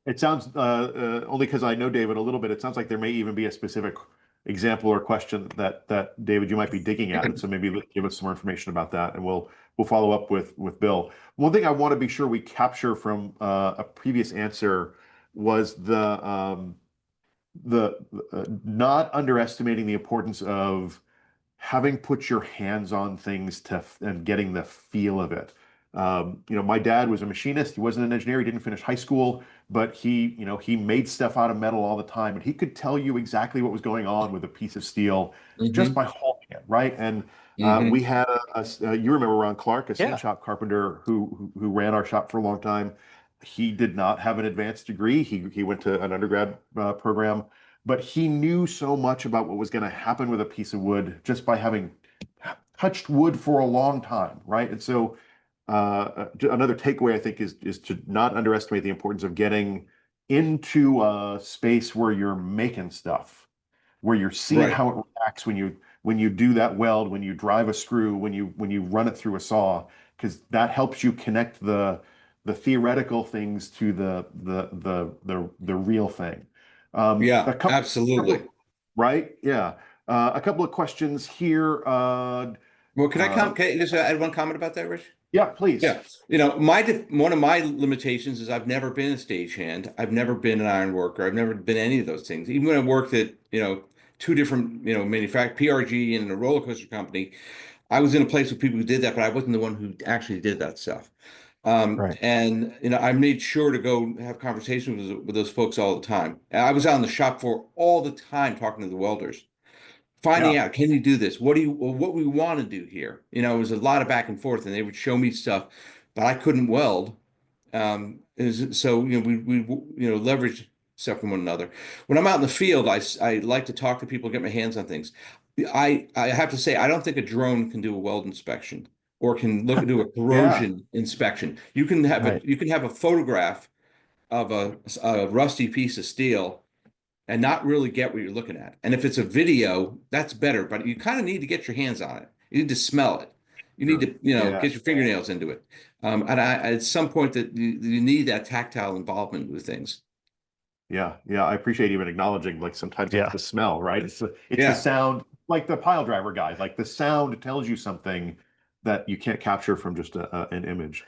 S1: It sounds only because I know David a little bit. It sounds like there may even be a specific example or question that David you might be digging at, and so maybe give us some more information about that, and we'll follow up with Bill. One thing I want to be sure we capture from a previous answer was the not underestimating the importance of having put your hands on things and getting the feel of it. My dad was a machinist. He wasn't an engineer. He didn't finish high school, but he made stuff out of metal all the time, and he could tell you exactly what was going on with a piece of steel just
S2: Hmm.
S1: by holding it, right? And
S2: Hmm.
S1: we had you remember Ron Clark, a
S3: Yeah.
S1: seam shop carpenter who ran our shop for a long time. He did not have an advanced degree. He went to an undergrad program, but he knew so much about what was going to happen with a piece of wood just by having touched wood for a long time, right? And so another takeaway I think is to not underestimate the importance of getting into a space where you're making stuff, where you're seeing
S2: Right.
S1: how it reacts when you do that weld, when you drive a screw, when you run it through a saw, because that helps you connect the theoretical things to the real thing.
S2: Yeah,
S1: A couple,
S2: absolutely.
S1: right? Yeah. A couple of questions here.
S2: Well,
S1: Uh,
S2: can I just add one comment about that, Rich?
S1: yeah, please.
S2: Yeah, one of my limitations is I've never been a stagehand. I've never been an iron worker. I've never been any of those things. Even when I worked at two different PRG and a roller coaster company, I was in a place with people who did that, but I wasn't the one who actually did that stuff.
S3: Right.
S2: And I made sure to go have conversations with those folks all the time. And I was out on the shop floor all the time talking to the welders, finding
S1: Yeah.
S2: out, can you do this? What we want to do here? It was a lot of back and forth, and they would show me stuff, but I couldn't weld. So we leverage stuff from one another. When I'm out in the field, I like to talk to people, get my hands on things. I have to say, I don't think a drone can do a weld inspection or can do a
S1: Yeah.
S2: corrosion inspection.
S3: Right.
S2: You can have a photograph of a rusty piece of steel and not really get what you're looking at. And if it's a video, that's better, but you kind of need to get your hands on it. You need to smell it. You need
S1: Sure.
S2: to,
S1: Yeah.
S2: get your fingernails into it. At some point that you need that tactile involvement with things.
S1: Yeah. Yeah. I appreciate even acknowledging like sometimes it's
S3: Yeah.
S1: the smell, right? It's the
S2: Yeah.
S1: sound, like the pile driver guy. Like the sound tells you something that you can't capture from just an image.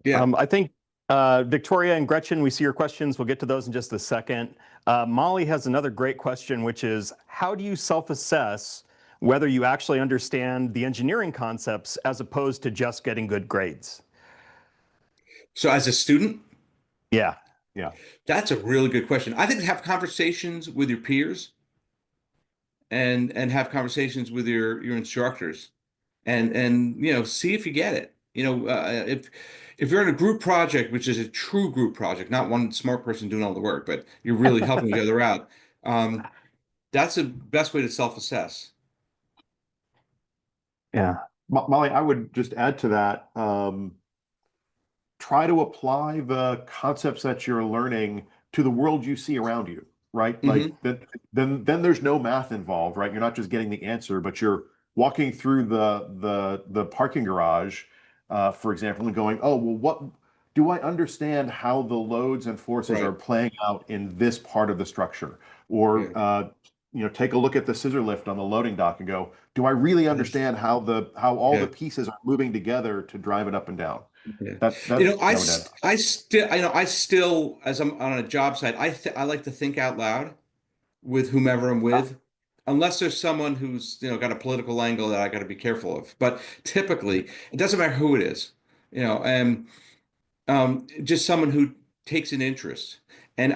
S2: Yeah.
S3: I think Victoria and Gretchen, we see your questions. We'll get to those in just a second. Molly has another great question, which is how do you self-assess whether you actually understand the engineering concepts as opposed to just getting good grades?
S2: So as a student,
S3: Yeah.
S1: Yeah.
S2: that's a really good question. I think have conversations with your peers and have conversations with your instructors and see if you get it. If you're in a group project, which is a true group project, not one smart person doing all the work, but you're really helping each other out. That's the best way to self-assess.
S3: Yeah.
S1: Molly, I would just add to that. Try to apply the concepts that you're learning to the world you see around you, right?
S2: Hmm.
S1: Like that, then there's no math involved, right? You're not just getting the answer, but you're walking through the parking garage, for example, and going, oh, well, what do I understand how the loads and forces are
S2: Right.
S1: playing out in this part of the structure? Or
S2: Yeah.
S1: take a look at the scissor lift on the loading dock and go, do I really understand how all the
S2: Yeah.
S1: pieces are moving together to drive it up and down?
S2: Yeah.
S1: That's what I would add.
S2: I still, as I'm on a job site, I like to think out loud with whomever I'm with, unless there's someone who's, got a political angle that I got to be careful of. But typically, it doesn't matter who it is, and just someone who takes an interest. And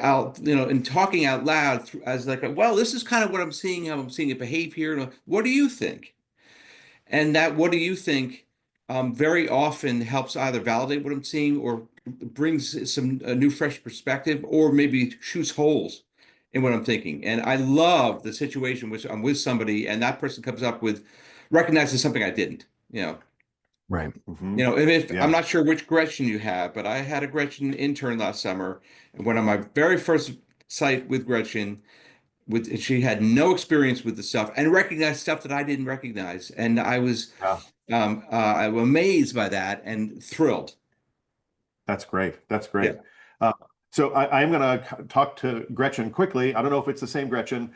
S2: in talking out loud as like, well, this is kind of what I'm seeing, how I'm seeing it behave here. And what do you think? And that what do you think very often helps either validate what I'm seeing or brings some a new fresh perspective or maybe shoots holes in what I'm thinking. And I love the situation which I'm with somebody and that person comes up with recognizes something I didn't.
S3: Right.
S1: Mhm.
S2: You know, if
S1: Yeah.
S2: I'm not sure which Gretchen you have, but I had a Gretchen intern last summer, and went on my very first site with Gretchen. She had no experience with the stuff and recognized stuff that I didn't recognize, and
S1: Yeah.
S2: I was amazed by that and thrilled.
S1: That's great. That's great.
S2: Yeah.
S1: Uh, so I am going to talk to Gretchen quickly. I don't know if it's the same Gretchen.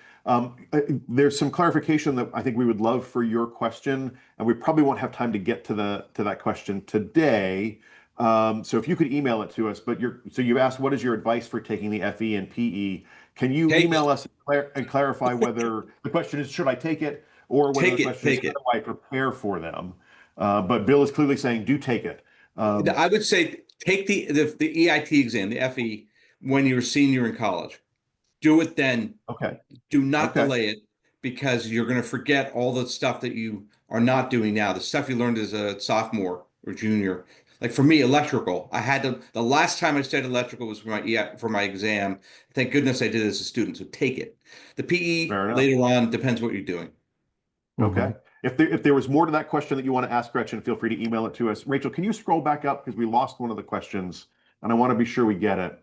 S1: There's some clarification that I think we would love for your question, and we probably won't have time to get to that question today. So if you could email it to us, but you asked what is your advice for taking the FE and PE? Can you
S2: Take
S1: email
S2: it,
S1: us and clarify whether the question is should I take it, or whether the
S2: take it,
S1: question is
S2: take
S1: how
S2: it.
S1: do I prepare for them? But Bill is clearly saying do take it.
S2: I would say take the EIT exam, the FE, when you're a senior in college. Do it then.
S1: Okay.
S2: Do not
S1: Okay.
S2: delay it, because you're going to forget all the stuff that you are not doing now. The stuff you learned as a sophomore or junior. Like for me, electrical. I had to. The last time I studied electrical was for my exam. Thank goodness I did it as a student. So take it. The PE
S1: Fair enough.
S2: later on depends what you're doing.
S1: Okay. If there was more to that question that you want to ask Gretchen, feel free to email it to us. Rachel, can you scroll back up because we lost one of the questions, and I want to be sure we get it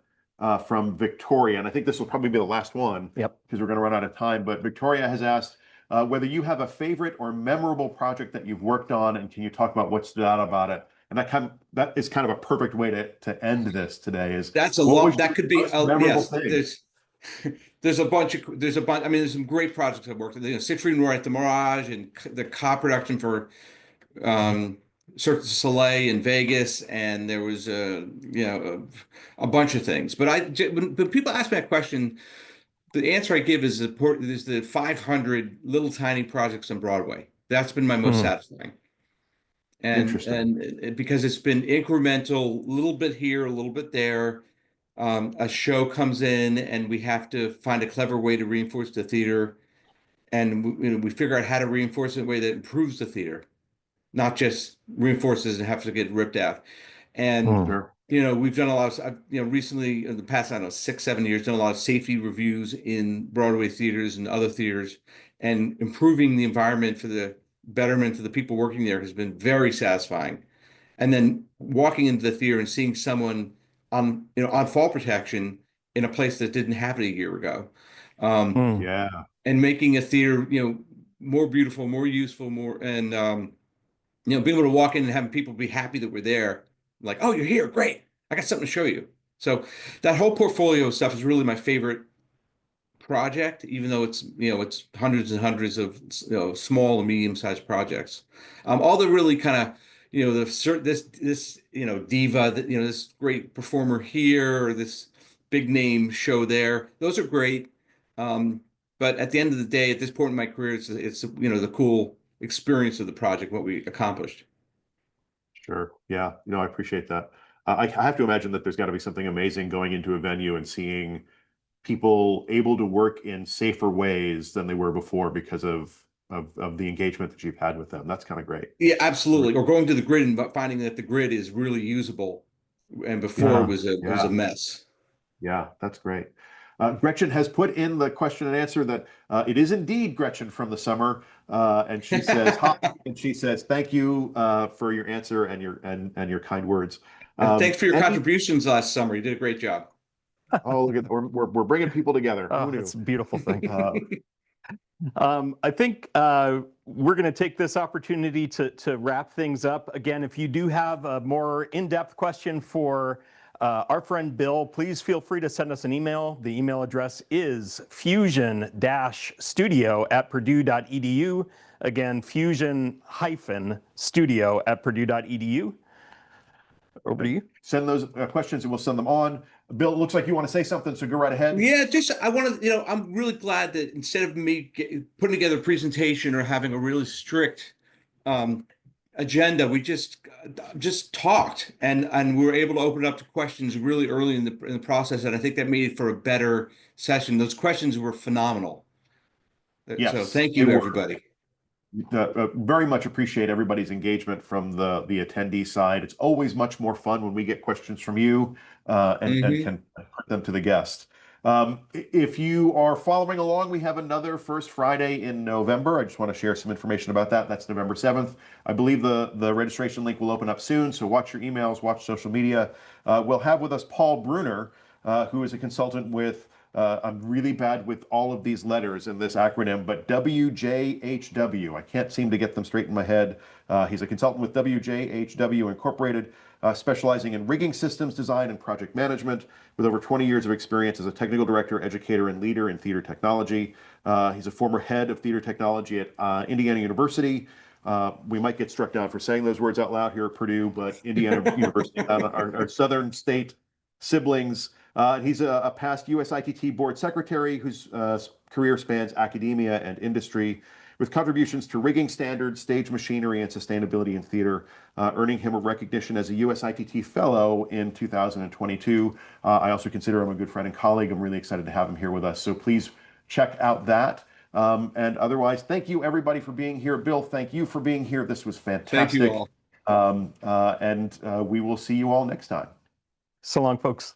S1: from Victoria. And I think this will probably be the last one.
S3: Yep.
S1: Because we're going to run out of time. But Victoria has asked whether you have a favorite or memorable project that you've worked on, and can you talk about what stood out about it? And that is kind of a perfect way to end this today. Is
S2: That's a
S1: what was
S2: lot. That
S1: your
S2: could be
S1: most memorable
S2: yes.
S1: thing?
S2: There's a bunch. I mean, there's some great projects I've worked on. Citrine Roy at the Mirage, and the car production for Cirque du Soleil in Vegas, and there was a bunch of things. But when people ask me that question, the answer I give is the 500 little tiny projects on Broadway. That's been my most satisfying.
S1: Interesting.
S2: Because it's been incremental, a little bit here, a little bit there. A show comes in, and we have to find a clever way to reinforce the theater, and we figure out how to reinforce it in a way that improves the theater, not just reinforces and have to get ripped out. And
S1: Sure.
S2: we've done a lot of, recently in the past, I don't know, 6, 7 years, done a lot of safety reviews in Broadway theaters and other theaters, and improving the environment for the betterment of the people working there has been very satisfying. And then walking into the theater and seeing someone on fall protection in a place that didn't have it a year ago,
S1: Yeah.
S2: and making a theater, more beautiful, more useful, more, and being able to walk in and having people be happy that we're there, like, oh, you're here, great, I got something to show you. So that whole portfolio of stuff is really my favorite project, even though it's hundreds and hundreds of small and medium sized projects. All the really kind of this diva, that this great performer here, or this big name show there. Those are great, but at the end of the day, at this point in my career, it's the cool experience of the project, what we accomplished.
S1: Sure. Yeah. No, I appreciate that. I have to imagine that there's got to be something amazing going into a venue and seeing people able to work in safer ways than they were before because of the engagement that you've had with them. That's kind of great.
S2: Yeah, absolutely. Or going to the grid and finding that the grid is really usable, and before
S1: Yeah.
S2: it was a mess.
S1: Yeah. That's great. Gretchen has put in the question and answer that it is indeed Gretchen from the summer, and she says hi, and she says thank you for your answer and your kind words.
S2: And thanks for your
S1: Any
S2: contributions last summer. You did a great job.
S1: Oh, look at we're bringing people together.
S3: Oh,
S1: Who knew?
S3: it's a beautiful thing.
S1: Uh,
S3: I think we're going to take this opportunity to wrap things up. Again, if you do have a more in-depth question for our friend Bill, please feel free to send us an email. The email address is fusion-studio@purdue.edu. Again, fusion-studio@purdue.edu. Over to you.
S1: Send those questions and we'll send them on. Bill, it looks like you want to say something, so go right ahead.
S2: Yeah, I want to, I'm really glad that instead of me putting together a presentation or having a really strict agenda, we just talked, and we were able to open it up to questions really early in the process, and I think that made it for a better session. Those questions were phenomenal.
S1: Yes,
S2: so thank
S1: they
S2: you,
S1: were.
S2: everybody.
S1: Very much appreciate everybody's engagement from the attendee side. It's always much more fun when we get questions from you and
S2: Mhm.
S1: can put them to the guest. If you are following along, we have another First Friday in November. I just want to share some information about that. That's November 7th. I believe the registration link will open up soon, so watch your emails, watch social media. We'll have with us Paul Bruner, who is a consultant with, I'm really bad with all of these letters in this acronym, but WJHW. I can't seem to get them straight in my head. He's a consultant with WJHW Incorporated, specializing in rigging systems design and project management, with over 20 years of experience as a technical director, educator, and leader in theater technology. He's a former head of theater technology at Indiana University. We might get struck down for saying those words out loud here at Purdue, but Indiana University, our southern state siblings. He's a past US ITT board secretary whose career spans academia and industry, with contributions to rigging standards, stage machinery, and sustainability in theater, earning him a recognition as a US ITT Fellow in 2022. I also consider him a good friend and colleague. I'm really excited to have him here with us. So please check out that. And otherwise, thank you everybody for being here. Bill, thank you for being here. This was fantastic.
S2: Thank you all.
S1: And we will see you all next time.
S3: So long, folks.